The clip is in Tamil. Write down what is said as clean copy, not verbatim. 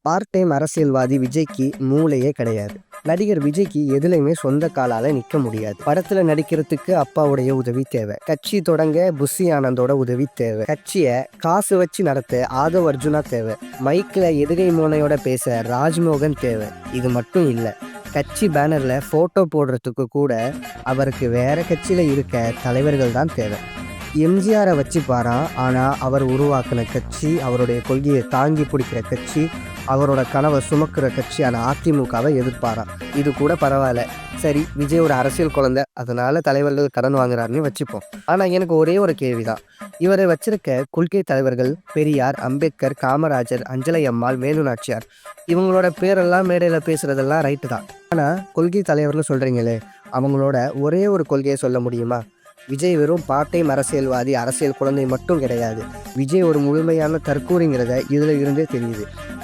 பார்ட் டைம் அரசியல்வாதி விஜய்க்கு மூளையே கிடையாது. நடிகர் விஜய்க்கு எதுலையுமே சொந்த காலால நிற்க முடியாது. படத்துல நடிக்கிறதுக்கு அப்பாவுடைய உதவி தேவை. கட்சி தொடங்க புஷி ஆனந்தோட உதவி தேவை. கட்சியை காசு வச்சு நடத்த ஆதவ் அர்ஜுனா தேவை. மைக்ல எதுகை மோனையோட பேச ராஜ்மோகன் தேவை. இது மட்டும் இல்லை, கட்சி பேனர்ல போட்டோ போடுறதுக்கு கூட அவருக்கு வேற கட்சியில இருக்க தலைவர்கள் தான் தேவை. எம்ஜிஆரை வச்சுப்பாராம், ஆனால் அவர் உருவாக்கின கட்சி, அவருடைய கொள்கையை தாங்கி பிடிக்கிற கட்சி, அவரோட கனவை சுமக்கிற கட்சியான அதிமுகவை எதிர்ப்பாராம். இது கூட பரவாயில்ல, சரி விஜய் ஒரு அரசியல் குழந்தை, அதனால தலைவர்கள் கடன் வாங்குறாருன்னு வச்சுப்போம். ஆனால் எனக்கு ஒரே ஒரு கேள்விதான், இவரை வச்சிருக்க கொள்கை தலைவர்கள் பெரியார், அம்பேத்கர், காமராஜர், அஞ்சலை அம்மாள், வேலு நாச்சியார், இவங்களோட பேரெல்லாம் மேடையில் பேசுறதெல்லாம் ரைட்டு தான். ஆனால் கொள்கை தலைவர்கள் சொல்கிறீங்களே, அவங்களோட ஒரே ஒரு கொள்கையை சொல்ல முடியுமா? விஜய் வெறும் பார்ட் டைம் அரசியல்வாதி, அரசியல் குழந்தை மட்டும் கிடையாது. விஜய் ஒரு முழுமையான தற்கூறிங்கிறத இதில் இருந்தே தெரியுது.